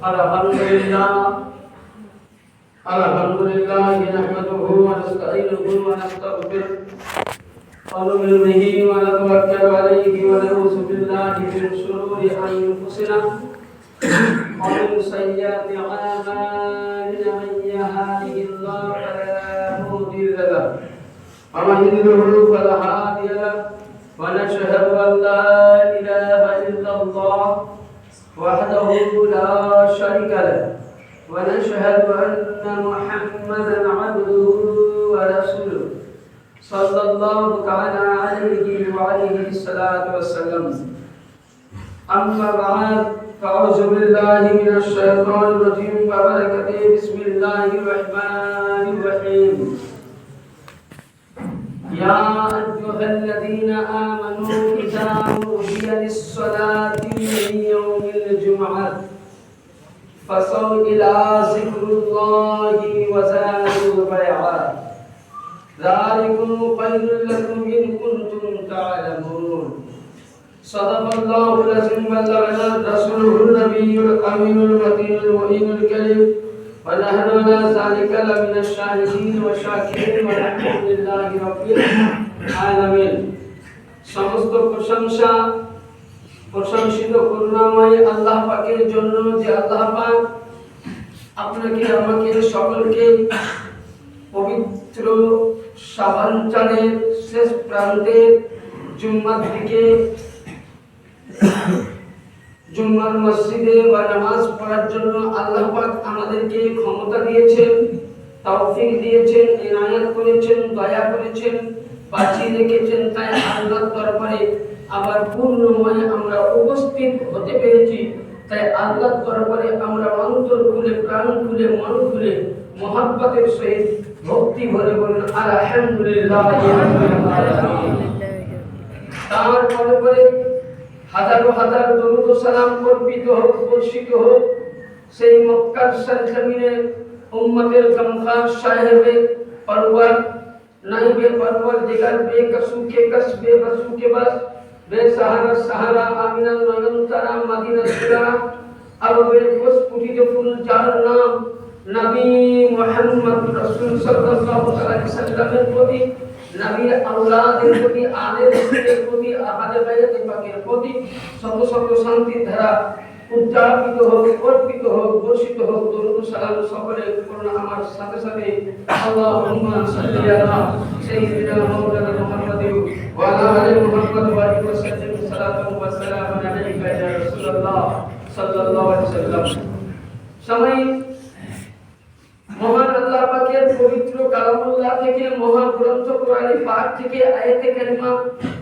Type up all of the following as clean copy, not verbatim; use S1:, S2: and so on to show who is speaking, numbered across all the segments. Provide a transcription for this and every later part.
S1: الحمد لله نحمده ونستعينه ونستغفره ونؤمن به ونتوكل عليه ونعوذ بالله من شرور انفسنا ومن سيئات اعمالنا من يهده الله فلا مضل له ومن يضلل فلا هادي له ونشهد ان لا اله الا الله وحده لا شريك له ونشهد أن محمدا عبده ورسوله صلى الله تعالى عليه وعليه الصلاة والسلام أما بعد فأعوذ بالله من الشيطان الرجيم وبركاته بسم الله الرحمن الرحيم يا أيها الذين آمنوا إذا نودي للصلاة من يوم الجمعة فصلوا إلى ذكر الله وذروا البيع ذلكم خير لكم إن كنتم تعلمون صدق الله العظيم وبلغنا رسوله النبي الأمين المتين المؤمن الكريم ونحن على ذلك لمن الشاهدين والشاكرين والحمد لله رب العالمين সমস্ত প্রশংসা প্রশংসিত করুণাময় আল্লাহ পাকের জন্য যে আল্লাহ পাক আপনাকে আমাকে সকলকে পবিত্র শাবান চাঁদের শেষ প্রান্তে জুম্মার দিকে জুম্মার মসজিদে বা নামাজ পড়ার জন্য আল্লাহ পাক আমাদেরকে ক্ষমতা দিয়েছেন, তৌফিক দিয়েছেন, ইনায়াত করেছেন, দয়া করেছেন, বাঁচিয়ে রেখেছেন। তাই আল্লাহর দরবারে আবার পূর্ণময় আমরা উপস্থিত হতে পেরেছি। তাই আল্লাহর দরবারে আমরা অন্তর খুলে, প্রাণ খুলে, মন খুলে মহব্বতের সহিত ভক্তি ভরে বলুন আলহামদুলিল্লাহ। তারপরে পরে হাজারো হাজার দরুদ ও সালাম অর্পিত হোক, বর্ষিত হোক সেই মক্কার সরজমিনে উম্মতের গমখার সাহেবে পরওয়ার নাইবে পরওয়ার দিগার বেকসু কে কস বেবসু के बस बेसहारा सहारा आमिना नयनतारा मदीना सुरा अब बेबस पुटित फुल যার নাম নবী মুহাম্মদ রাসূল সাল্লাল্লাহু আলাইহি ওয়াসাল্লামের প্রতি, নবীর আওলাদের প্রতি, আলে রাসূলের প্রতি, আহলে বাইতের পাকের প্রতি শত শত শান্তির ধারা উচ্চারিত হোক, অর্পিত হোক, বর্ষিত হোক। দরুদ সালাম সকলে করুন আমার সাথে সাথে আল্লাহুম্মা সাল্লি আলা সাইয়্যিদিনা মাওলানা মুহাম্মাদিন ওয়া আলা আলি মুহাম্মাদ ওয়া আলিহি ওয়া সাল্লাম সালাতু ওয়া সালামু আলাইকা ইয়া রাসূলুল্লাহ সাল্লাল্লাহু আলাইহি ওয়াসাল্লাম। সময় মহান আল্লাহ পাকের পবিত্র কালামুল্লাহ থেকে, মহান গ্রন্থ কোরআন পাক থেকে আয়াতে কারিমা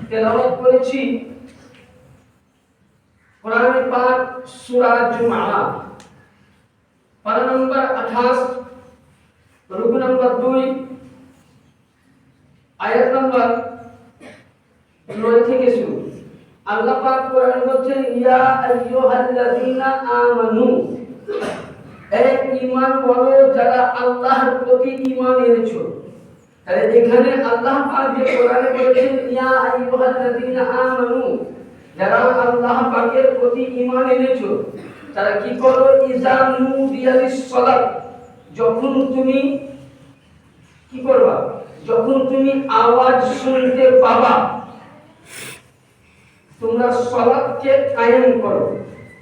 S1: তেলাওয়াত করেছি। কোরআন পাক সূরা জুমআ পারা নম্বর 28 রুকু নম্বর 2 আয়াত নম্বর 9 থেকে শুরু। আল্লাহ পাক কোরআনে বলছেন ইয়া আইয়ুহাল্লাযীনা আমানু, হে ঈমান বলো যারা আল্লাহর প্রতি ঈমান এনেছো। তাহলে এখানে আল্লাহ পাক যে কোরআনে বলেছেন ইয়া আইয়ুহাল্লাযীনা আমানু, যারা আল্লাহ পাকের প্রতি ঈমান এনেছো তারা কি করো, ইযা নুদিয়া লিস-সালাত, যখন তুমি কি করবা, যখন তুমি আওয়াজ শুনতে পাবা তোমরা সালাতকে কায়েম করো।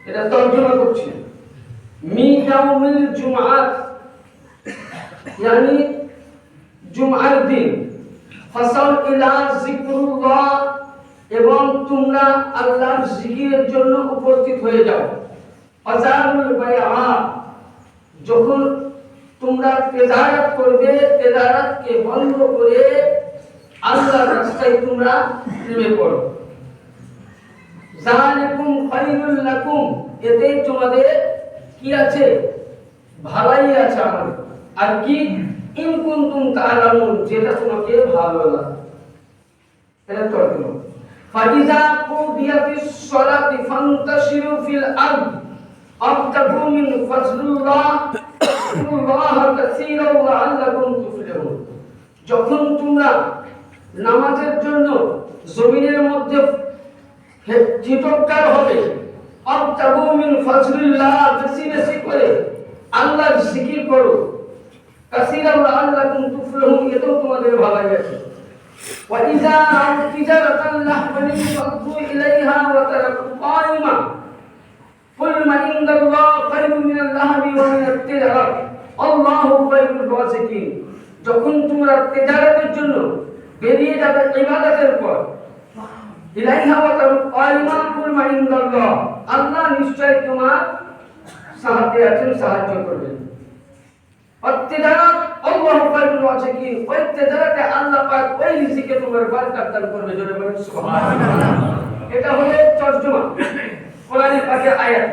S1: এটা তর্জমা করছি মি ইয়াউমিল জুমআত, yani জুমআর দিন, ফাসাল ইলা যিকরুল্লাহ, এবং তোমরা আল্লাহর জিকিরের জন্য উপস্থিত হয়ে যাও। ফাজারুল বাইআ, যখন তোমরা তেজারত করবে, তেজারতকে বন্ধ করে আল্লাহর রাস্তায় তোমরা নেমে পড়ো। যালিকুম খায়রুল লাকুম, এতে তোমাদের কি আছে, ভালাই আছে আমাদের। আর কি, ইন কুনতুম তাআলামুন, যেটা তোমাকে ভালো লাগে। এটা তর্জমা। ফাইজা কুদিয়াতিস সালাতি ফান্তাশিরু ফিল আরদ আবতাগু মিন ফাজলিল্লাহ আল্লাহ কাসীরান লাআল্লাকুম তুফলিহুন, যখন তোমরা নামাজের জন্য জমিনের মধ্যে চিৎকার হবে, আবতাগু মিন ফাজলিল্লাহ, বেশি বেশি করে আল্লাহর জিকির করো। কাসীরান লাআল্লাকুম তুফলিহুন, এটাও তোমাদের ভালো গেছে। ওয়া ইযা রাআউ তিজারাতান লাহবান ফাদু ইলাইহা ওয়া তারাকু কায়িমা কুল মা ইনদাল্লাহ খায়রুম মিনাল লাহবি ওয়া মিনাত তিজারাত আল্লাহু খায়রুর রাযিকিন। যখন তোমরা তিজারতের জন্য বেরিয়ে যাবে ইবাদতের পর, ইলাইহা ওয়া তারাকু কায়িমা কুল মা ইনদাল্লাহ, আল্লাহ নিশ্চয় তোমার সাহায্যে আছেন, সাহায্য করবেন। তিজারত আল্লাহু খায়রুর রাযিকিন, ওই তিজারতে আল্লাহ পাক ওই রিজিকে তোমার বরকত দান করবে। জোরে বলুন সুবহানাল্লাহ। এটা হলো তরজমা কোরআনের পাকের আয়াত।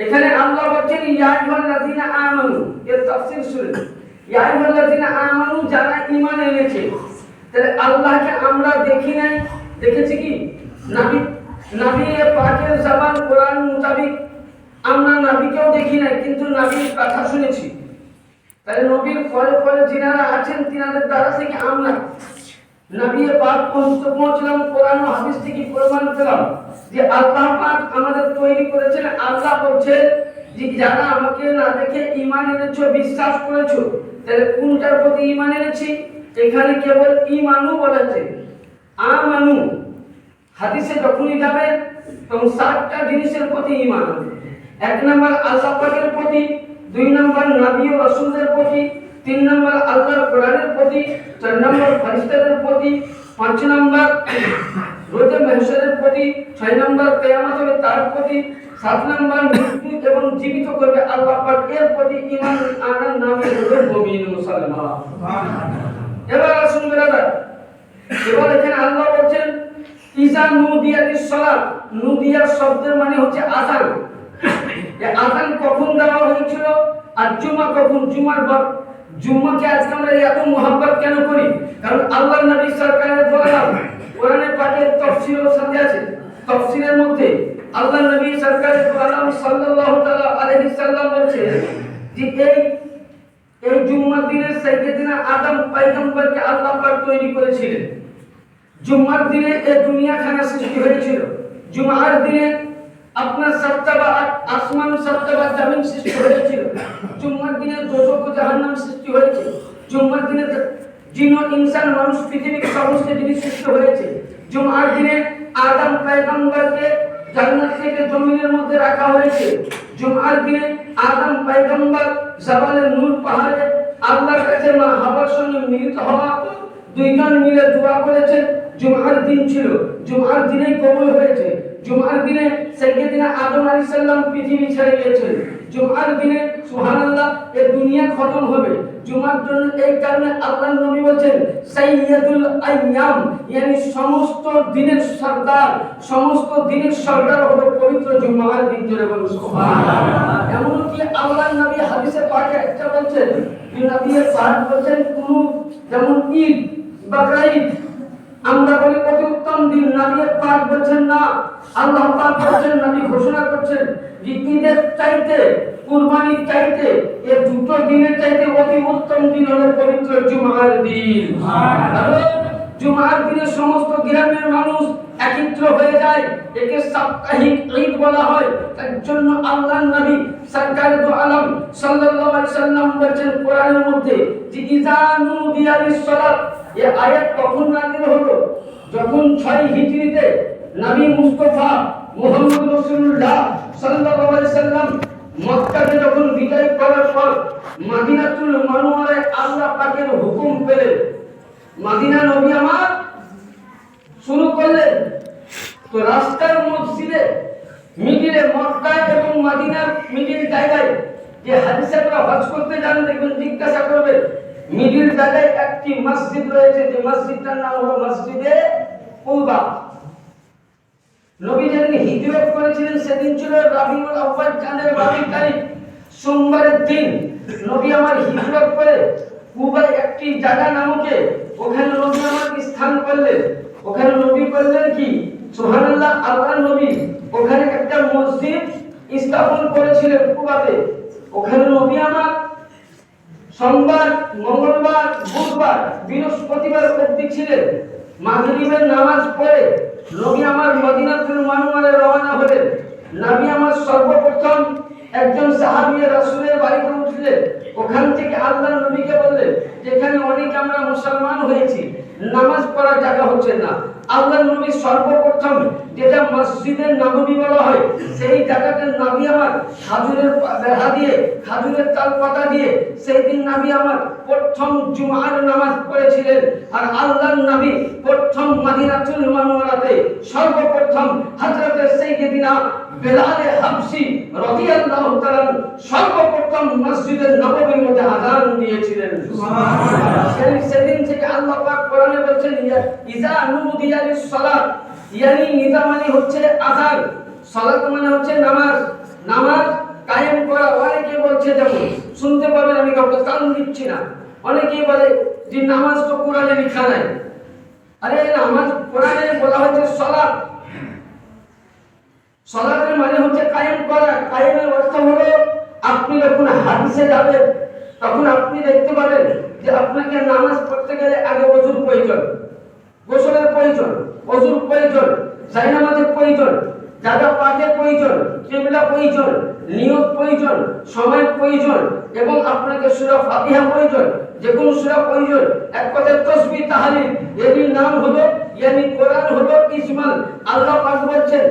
S1: এখানে আল্লাহ বলেন ইয়া আইয়ুহাল্লাযীনা আমানু, এর তাফসীর শুনুন। ইয়া আইয়ুহাল্লাযীনা আমানু, যারা ঈমান এনেছে। তাহলে আল্লাহকে আমরা দেখি নাই, দেখেছি কি? নবী পাকের জবান কোরআন মোতাবেক আমরা নবীকেও দেখি নাই, কিন্তু নবীর কথা শুনেছি। তাহলে নবীর পরে পরে যিনারা আছেন তিনাদের দ্বারা থেকে আমরা নবী পাক পৌঁছলাম, কোরআন ও হাদিস থেকে প্রমাণ পেলাম যে আল্লাহ পাক আমাদের তৈরি করেছেন। আল্লাহ বলছেন যে যারা আমাকে না দেখে ঈমান এনেছো, বিশ্বাস করেছো, তাহলে কোনটার প্রতি ঈমান এনেছি? এখানে কেবল ঈমানু বলেছে, আমানু। হাদিসে যখনই যাবে তখন 7টা জিনিসের প্রতি ঈমান আনবে। 1 নম্বর আল্লাহ পাকের প্রতি, 2 নম্বর নবী ও রাসূলদের প্রতি, 3 নম্বর আল্লাহর কোরআনের প্রতি, 4 নম্বর ফেরেশতাদের প্রতি, 5 নম্বর রোজে মাহশরের প্রতি, 6 নম্বর কিয়ামত হবে তার প্রতি, 7 নম্বর মৃত্যু এবং জীবিত করবে আল্লাহ পাক, এর প্রতি ঈমান আনার নামে হলো মুমিন মুসলমান। এবার আসুন ব্রাদার, এবার এখানে আল্লাহ বলেন ইজা নুদিয়া লিস-সালাত, নুদিয়া শব্দের মানে হচ্ছে আযান। এই আযান কখন দেওয়া হয়েছিল আর জুমা কখন? জুম্মাকে আজকে আমরা এত মোহাব্বত কেন করি? কারণ আল্লাহর নবী সরকারের দ্বারা কোরআনে পাকের তাফসীরের সাথে আছে। তাফসীরের মধ্যে আল্লাহর নবী সরকারের দ্বারা সাল্লাল্লাহু তাআলা আলাইহি সাল্লাম বলেছে যে এই জুম্মার দিনে সাইয়্যিদিনা আদম পয়গম্বরকে আল্লাহ পাক তৈরি করেছিলেন। জুম্মার দিনে এই দুনিয়াখানা সৃষ্টি হয়েছিল। জুমার দিনে আপনার সপ্তাবা আসমান, সপ্তাবা জমিন সৃষ্টি হয়েছিল। জুম্মার দিনে দোজখ ও জাহান্নাম সৃষ্টি হয়েছে। জুম্মার দিনে জিন ও ইনসান, মানুষ, পৃথিবীর সমস্ত জিনিস সৃষ্টি হয়েছে। জুমার দিনে আদম পয়গম্বরকে জান্নাত থেকে জমিনের মধ্যে রাখা হয়েছে। জুমার দিনে আদম পয়গম্বর জাবালে নূর পাহাড়ে আল্লাহর কাছে মা হাওয়ার সঙ্গে মিলিত হওয়া, দুইজন মিলে দোয়া করেছেন। জুমার দিন ছিল, জুমার দিনেই কবুল হয়েছে। জুমার দিনে সাইয়্যিদিনা আদম আলাইহিস সালাম পৃথিবী ছেড়ে গিয়েছেন। জুমার দিনে সুবহানাল্লাহ এই দুনিয়া খতম হবে। জুমার জন্য এই কারণে আল্লাহর নবী বলেন সাইয়্যিদুল আইয়াম, yani সমস্ত দিনের সরদার, সমস্ত দিনের সরদার হলো পবিত্র জুমার দিন। জোরে বলুন সুবহানাল্লাহ। এমনকি আল্লাহর নবী হাদিসে পাকে একটা বলেন, নবী পাক বলেন কোন যেমন ঈদ, বকরা ঈদ আমরা বলি অতি উত্তম দিন, নবী পাক বলেন না। আল্লাহ পাক বলেন, নবী ঘোষণা করছেন যে ঈদের চাইতে, কুরবানির চাইতে, এই দুটো দিনের চাইতে অতি উত্তম দিন হলো পবিত্র জুমার দিন। সুবহানাল্লাহ। জুমার দিনে সমস্ত গ্রামের মানুষ একত্র হয়ে যায়, একে সাপ্তাহিক ঈদ বলা হয়। তার জন্য আল্লাহর নবী সরকারে দু আলম সাল্লাল্লাহু আলাইহি সাল্লাম বলেন কোরআনের মধ্যে যে ইজা নুদিয়া লিস-সালাত, এই আয়াত কখন নাযিল হলো? যখন 6 হিজরিতে নবী মুস্তাফা মুহাম্মদ রাসূলুল্লাহ সাল্লাল্লাহু আলাইহি সাল্লাম মক্কাতে যখন বিদায় করার পর মদিনাতুল মুনাওয়ারায় আল্লাহ পাকের হুকুম পেলেন, মদিনা নবী আমার শুরু করলেন। তো রাস্তার মসজিদে মিডিলে, মক্কা এবং মদিনার মিডিল জায়গায় যে হাজিরা হজ করতে যান দেখবেন জিজ্ঞাসা করবে, মিডিল জায়গায় একটি মসজিদ রয়েছে, যে মসজিদটার নাম হলো মসজিদে কুবা। নবী যেদিন হিজরত করেছিলেন সেদিন ছিল রবিউল আউয়াল, চাঁদের 22 তারিখ, সোমবারের দিন। নবী আমার হিজরত করে কুবায় একটি জায়গা নামকে, ওখানে নবী আমার স্থান করলেন। ওখানে নবী করলেন কি? সুবহানাল্লাহ। আল্লাহর নবী ওখানে একটা মসজিদ স্থাপন করেছিলেন কুবাতে। ওখানে নবী আমার সোমবার, মঙ্গলবার, বুধবার, বৃহস্পতিবার অবধি ছিলেন। মাগরিবের নামাজ পড়ে নবী আমার মদিনাতুল মুনাওয়ারায় রওনা হলেন। নবী আমার সর্বপ্রথম একজন সাহাবী রাসূলের বাড়িতে উঠলেন। ওখান থেকে আল্লাহর নবীকে বললেন, যেখানে অনেক আমরা মুসলমান হয়েছি, নামাজ পড়ার জায়গা হচ্ছে না। আল্লাহর নবী সর্বপ্রথম যেটা মসজিদে নববী বলা হয়, সেই জায়গাতে নবী আমার খাজুরের বেড়া দিয়ে, খাজুরের তাল পাতা দিয়ে সেই দিন নবী আমার প্রথম জুমার নামাজ পড়েছিলেন। আর আল্লাহর নবী প্রথম মদিনাতুল মুনাওয়ারাতে সর্বপ্রথম হযরত সাইয়্যিদিনা বেলাল হাবশী রাদিয়াল্লাহু তাআলা সর্বপ্রথম মসজিদে নববীর মধ্যে আযান দিয়েছিলেন। সুবহানাল্লাহ। সেদিন থেকে আল্লাহ পাক কোরআনে বলেছেন, ইজা নুদিয়া লিস-সালাত, ইয়ানি নিদা মানে হচ্ছে আযান, সালাত মানে হচ্ছে নামাজ। নামাজ কায়েম করা। অনেকে বলছে, যেমন শুনতে পাবেন, আমি কাউকে কান দিচ্ছি না, অনেকেই বলে যে নামাজ তো কোরআনে লেখা নাই। আরে নামাজ কোরআনে বলা হয়েছে সালাত। সালাতের মানে হচ্ছে কায়েম করা। কায়েমের অর্থ হলো, আপনি যখন হাদিসে যাবেন তখন আপনি দেখতে পাবেন যে আপনাকে নামাজ পড়তে গেলে আগে ওযুর প্রয়োজন, গোসলের প্রয়োজন, ওযুর প্রয়োজন, জায়নামাজের প্রয়োজন, জায়গা পাকের প্রয়োজন, কিবলা প্রয়োজন, নিয়ত প্রয়োজন, সময় প্রয়োজন, এবং আপনাকে সূরা ফাতিহা প্রয়োজন, যে কোন সূরা প্রয়োজন। এক কথায় তাসবিহ তাহলিল, এর নাম হলো, ইয়ানি কোরআন হলো ইজমাল। আল্লাহ পাক বলেন,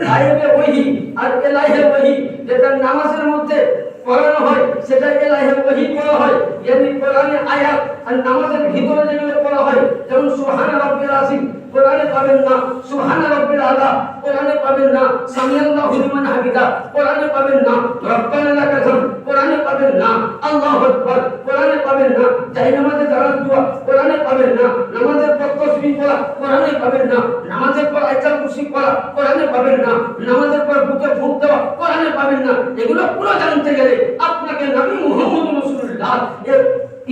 S1: গায়েবে ওহী আর ইলাহে ওহী, যেটা নামাজের মধ্যে পড়ানো হয় সেটা ইলাহে ওহী বলা হয়, ইয়ানি কোরআনে আয়াত। আর নামাজের ভিতরে যেগুলো পড়া হয়, যেমন সুবহান রাব্বিল আযীম কোরআনে পাবেন না, সুবহান রাব্বিল আলা কোরআনে পাবেন না, সামিআল্লাহু লিমান হামিদা কোরআনে পাবেন না, রব্বানা লাকাল হামদ কোরআনে পাবেন না, আল্লাহু আকবার কোরআনে পাবেন না, জায়নামাজে দাঁড়ানোর দোয়া কোরআনে পাবেন না, নামাজের পর তাসবিহ পড়া কোরআনে পাবেন না, নামাজের পর আয়াতুল কুরসি পড়া কোরআনে পাবেন না, নামাজের পর বুকে ফুঁক দেওয়া কোরআনে পাবেন না। এগুলো পুরো জানতে গেলে আপনাকে নবী মুহাম্মদ রাসূলুল্লাহ এর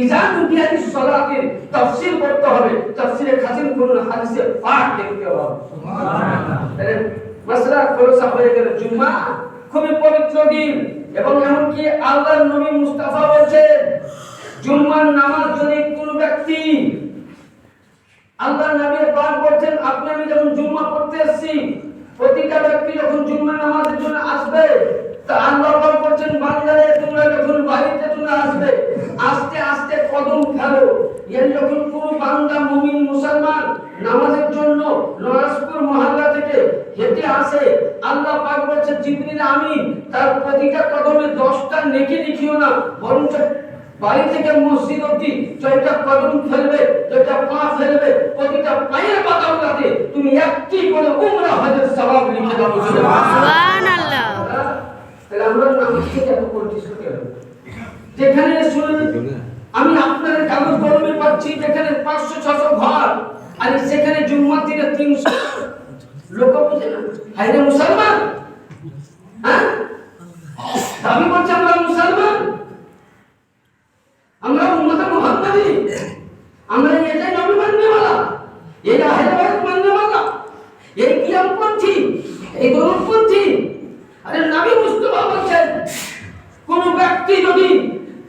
S1: ইজা নুদিয়া লিস-সালাতের তাফসীর করতে হবে, তাফসীরে খাজিন কোন হাদিসে পাক দেখতে হবে। সুবহানাল্লাহ। তাহলে মাসলা খোলসা হয়ে গেল। জুমা খুবই পবিত্র দিন, এবং এমনকি আল্লাহর নবী মুস্তাফা বলেছেন, জুমার নামাজ যদি কোন ব্যক্তি, আল্লাহর নবী পাক বলেছেন, আপনি আমি যখন জুমা পড়তে আসছি, প্রতিটা ব্যক্তি যখন জুমার নামাজের জন্য আসবে, তা আল্লাহ পাক বলেছেন, বান্দারে তোমরা যখন বাড়িতে তোমরা আসবে, আস্তে আস্তে কদম ফেলো। এর যখন কোন বান্দা মুমিন মুসলমান নামাজের জন্য নরাজপুর মহল্লা থেকে হেঁটে আসে, আল্লাহ পাক বলেছেন, জিবরিল আমিন তার প্রতিটা কদমে 10টা নেকি লিখিও না, বরং বাড়ি থেকে মসজিদ অবধি যতটা কদম ফেলবে, যতটা পা ফেলবে, প্রতিটা পায়ের পাতাগুলোতে তুমি একটি করে উমরা হজের সওয়াব লিখে দাও। সুবহানাল্লাহ। তাহলে আমরা নামাজকে এত পরিচিত কেন? যেখানে শুনুন, আমি আপনাদের কাগজ কলমে পাচ্ছি, যেখানে 500-600 ঘর, আর সেখানে জুম্মার দিনে 300 লোক বুঝে না। হায়রে মুসলমান, হ্যাঁ দাবি করছে আমরা মুসলমান, আমরা উম্মতে মুহাম্মাদি, আমরা এটাই নবী মাননেওয়ালা, এই আহলে বাইত মাননেওয়ালা, এই কিয়ামপন্থী, এই দরুদপন্থী। আরে নবী মুস্তাফা বলেন, কোন ব্যক্তি যদি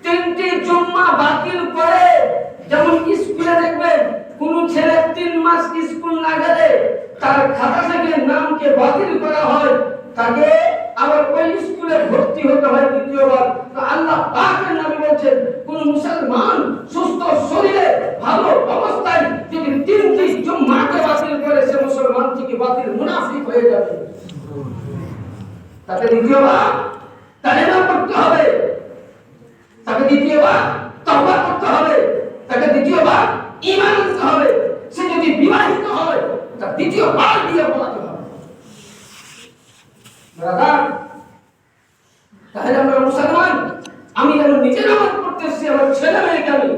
S1: 3টি জুম্মা বাতিল করে, যেমন স্কুলে দেখবেন কোন ছেলে 3 মাস স্কুল না গেলে তার খাতা থেকে নামকে বাতিল করা হয়, তাকে আবার ওই স্কুলে ভর্তি হতে হয় দ্বিতীয়বার। তো আল্লাহ পাকের নবী বলেন, কোন মুসলমান সুস্থ শরীরে ভালো অবস্থায় যদি 3টি জুম্মাকে বাতিল করে, সে মুসলমান থেকে বাতিল মুনাফিক হয়ে যাবে। তাকে দ্বিতীয়বার কালেমা পড়তে হবে, তাকে দ্বিতীয়বার তওবা করতে হবে, তাকে দ্বিতীয়বার ঈমান আনতে হবে। সে যদি বিবাহিত হয়, তার দ্বিতীয়বার বিয়ে পড়াতে হবে। ব্রাদার, তাহলে আমরা মুসলমান, আমি যেন নিজে নামাজ পড়তেছি, আমার ছেলে মেয়েকে আমি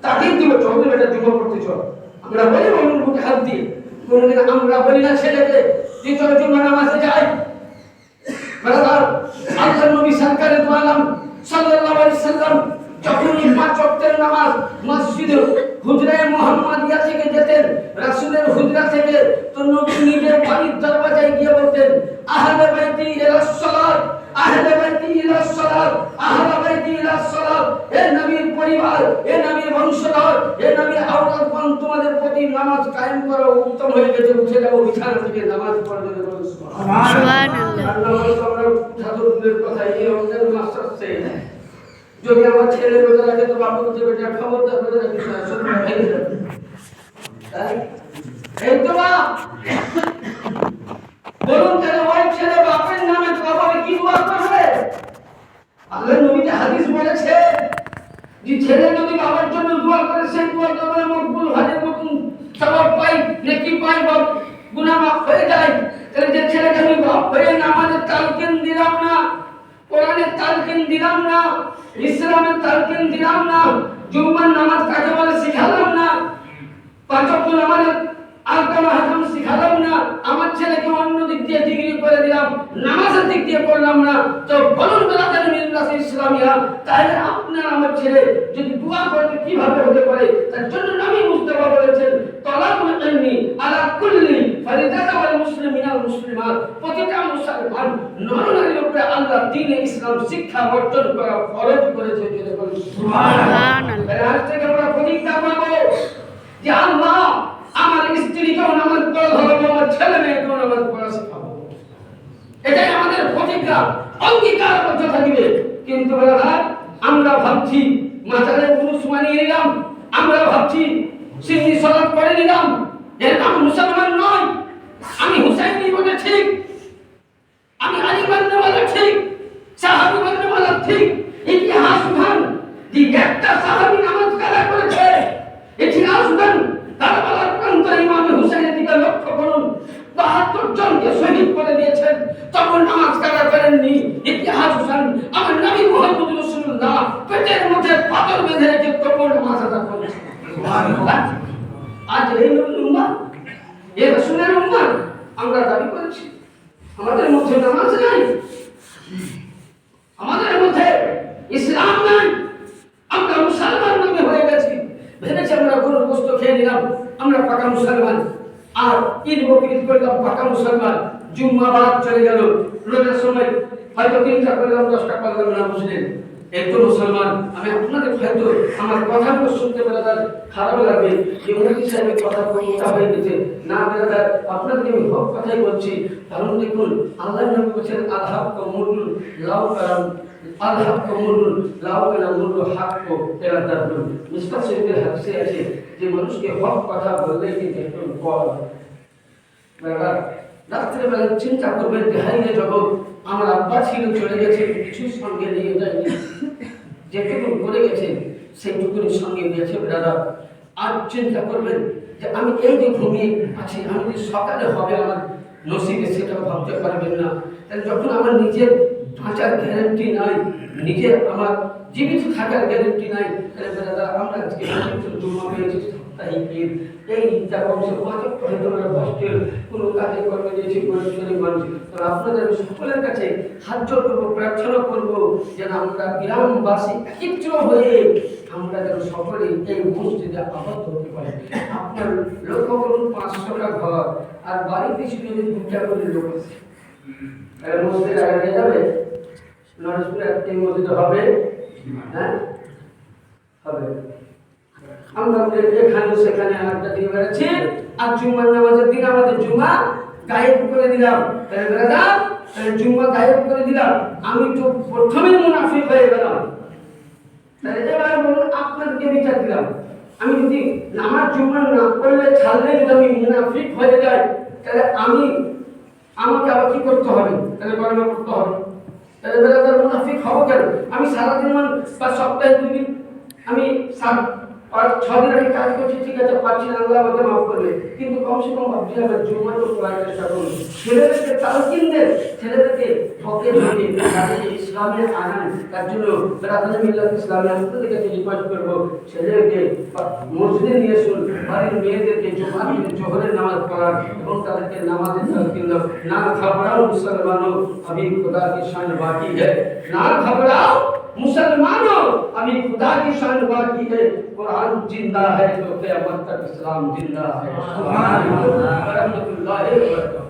S1: তাকিদ দিব, চলবে বেটা জুমা পড়তে চল। আমরা বলি মনের বুকে হাত দিয়ে, কোনদিন আমরা বলি না ছেলেকে যে চলো জুমা নামাজে যাই। ব্রাদার, আল্লাহর নবী সরকারে দু আলম সাল্লাল্লাহু আলাইহি সাল্লাম যখন 5 ওয়াক্তের নামাজ মসজিদে হুজরায়ে মুহাম্মাদিয়া থেকে যেতেন, রাসূলের হুজরা থেকে, তো নবী নিজের বাড়ির দরজায় গিয়ে বলতেন, আহলে বাইতি ইলাস সালাত, আহলে বাইতি ইলাস সালাত, আহলে বাইতি ইলাস সালাত, হে নবীর পরিবার, হে নবীর বংশধর, হে নবীর আওলাদগণ, তোমাদের প্রতি নামাজ কায়েম করা উত্তম হয়ে গেছে। উঠে যাও বিছানা থেকে, নামাজ পড়বে। সুবহানাল্লাহ। আমরা ছাত্রদের কথা এই রমজান মাস আসছে, যদি আমার ছেলে রোজা রাখে তো বাবা বলছে বেটা খবরদার রোজা রাখিস না, সত্যি ভেঙে যাবে। এই তো বাপ বলুন কেন ওই ছেলে বাপের নামে কবরে কি দোয়া করবে? আল্লাহর নবীতে হাদিস বলেছে যে ছেলে যদি বাবার জন্য দোয়া করে, সেই দোয়া কবরে মকবুল হজের মতন সওয়াব পাই, নেকি পাই, বা গুনাহ মাফ হয়ে যায়। তাহলে যে ছেলেকে আমি বাপ হয়ে নামাজের তালকিন দিলাম না, কোরআনের তালকিন দিলাম না, ইসলামের তালকিন দিলাম না, জুম্মার নামাজ কাকে বলে শিখালাম না, পাঁচ ওয়াক্ত নামাজের আহকাম হাকাম শিখালাম না, আমার ছেলেকে অন্য দিক দিয়ে ডিগ্রি করে দিলাম, নামাজের দিক দিয়ে করলাম না, তো বলুন বেলাদান মিল্লাত ইসলামিয়া, তাহলে আপনার আমার ছেলে যদি দোয়া করতে কিভাবে হতে পারে? তার জন্য নবী মুস্তাফা বলেছেন তালাবুল ইলমি আলা কুল্লি ফারিদাতা ওয়াল মুসলিমিনা ওয়াল মুসলিমাত, প্রতিটা মুসলমান নর-নারীর উপরে আল্লাহ দ্বীন ইসলাম শিক্ষা অর্জন করা ফরজ করেছে। যদি বলেন সুবহানাল্লাহ। আজ থেকে আমরা প্রতিজ্ঞা করব যে আল্লাহ আমার স্ত্রীকেও নামাজ পড়া ধরাবো, আমার ছেলে মেয়েকেও নামাজ পড়া শেখাবো। এটাই আমাদের প্রতিজ্ঞা, অঙ্গীকার করতে থাকবে। কিন্তু আমরা ভাবছি মাজারে পুরুষ মানিয়ে নিলাম, আমরা ভাবছি সিন্নি সালাত করে নিলাম, এর নাম মুসলমান নয়। আমি হুসাইনি বলে ঠিক, আমি আলী বান্না বলে ঠিক, সাহাবী বান্না বলে ঠিক, ইতিহাস গান যে একটা সাহাবী নামাজ কাজা করেছে, ইতিহাস গান কারবালার প্রান্তরে ইমাম হুসাইনের দিকে লক্ষ্য করুন, ৭২ জনকে শহীদ করে দিয়েছেন, তখন নামাজ কাজা করেননি। ইতিহাস গান আমার নবী মুহাম্মদ রাসূলুল্লাহ পেটের মধ্যে পাথর বেঁধে রেখে তখন নামাজ আদা করেছেন। সুবহানাল্লাহ। আজ এই উম্মাহ, এই রাসূলের উম্মাহ আমরা দাবি করেছি আমাদের মধ্যে নামাজ নাই, আমাদের মধ্যে ইসলাম নাই, আমরা মুসলমান নামে হয়ে গেছি। ভেবেছি আমরা গরুর গোশত খেয়ে নিলাম, আমরা পাকা মুসলমান, আর ঈদ বকরিদ করলাম পাকা মুসলমান। জুম্মা বাদ চলে গেল, রোজার সময় হয়তো 3টা করলাম, 10টা করলাম না, বুঝলেন? এই তো মুসলমান। আমি আপনাদের হয়তো আমার কথাগুলো শুনতে পেলে তার খারাপ লাগবে যে উনি সাহেবের কথা মোটা হয়ে গেছে। না বেরাদার, আপনাদেরকে আমি হক কথাই বলছি। কারণ দেখুন আল্লাহ নবী বলেছেন আলহাক কমরুল লাউ কারাম, আলহাক কমরুল লাউ কারাম মুরু হাক কো তেরাদার। মুস্তাফা শরীফের হাদিসে আছে যে মানুষকে হক কথা বললে কিন্তু একটু কল বেরাদার। রাত্রেবেলা চিন্তা করবেন যে হাইরে জগৎ, আমার আব্বা ছিল চলে গেছে, কিছু সঙ্গে নিয়ে যায়নি, যেটুকু করে গেছে সেইটুকুনি সঙ্গে নিয়েছে দাদা। আর চিন্তা করবেন যে আমি এই যে ঘুমিয়ে আছি, আমি যে সকালে হবে আমার নসিবে সেটাও ভাবতে পারবেন না। তাহলে যখন আমার নিজের বাঁচার গ্যারেন্টি নাই, নিজের আমার জীবিত থাকার গ্যারেন্টি নাই, তাহলে দাদা আমরা আজকে জমা পেয়েছি তাই এই বংশের পাঁচক হয়তো আমরা কষ্টের কোনো কাজে কর্মে দিয়েছি পরিশ্রমী মানুষ। তো আপনাদের সকলের কাছে হাত জোড় করবো, প্রার্থনা করবো যেন আমরা গ্রামবাসী একত্র হয়ে আমরা যেন সকলে এই মসজিদে আবদ্ধ হতে পারি। আপনার লক্ষ্য করুন 500টা ঘর আর বাড়ির পিছনে যদি 2টা করে লোক আছে, মসজিদ আগে নিয়ে যাবে, নরেশপুরে একটি মসজিদ হবে, হ্যাঁ হবে। আমরা এখানে সেখানে আড্ডা দিয়ে বেড়াচ্ছি, আর জুম্মার নামাজের দিন আমাদের জুম্মা গায়েব করে দিলাম। জুম্মা গায়েব করে দিলাম, আমি তো প্রথমেই মুনাফিক হয়ে গেলাম। তাহলে এবার বলুন আপনাদেরকে বিচার দিলাম, আমি যদি নামাজ জুম্মা না করলে ছাড়লে যদি আমি মুনাফিক হয়ে যাই, তাহলে আমাকে আবার কি করতে হবে? তাহলে কলমা করতে হবে। তাহলে বেলাদার মুনাফিক হবো কেন? আমি সারাদিন বা সপ্তাহে 2 দিন আমি 6 দিন আগে কাজ করছি, ঠিক আছে, পাচ্ছি না, আল্লাহ আমাকে মাফ করবে, কিন্তু কমসে কম ভাবছি আমার জুম্মা তো করার চেষ্টা করুন। ছেলেদেরকে তালকিন দেন, ছেলেদেরকে হকে ধরে তাদেরকে ইসলামে আনান। তার জন্য বেলাদান মিল্লাত ইসলামে আপনাদের কাছে রিকোয়েস্ট করবো, ছেলেদেরকে মসজিদে নিয়ে আসুন, বাড়ির মেয়েদেরকে জোহরের নামাজ পড়ান এবং তাদেরকে নামাজের তালকিন দাও। না ঘবরাও মুসলমানো, अभी खुदा की शान बाकी है, ना घबराओ मुसलमानों, अभी खुदा की शान बाकी है। कुरान जिंदा है तो क़यामत तक इस्लाम जिंदा है। सुभान अल्लाह, रहमतुल्लाहि व बरकातहू।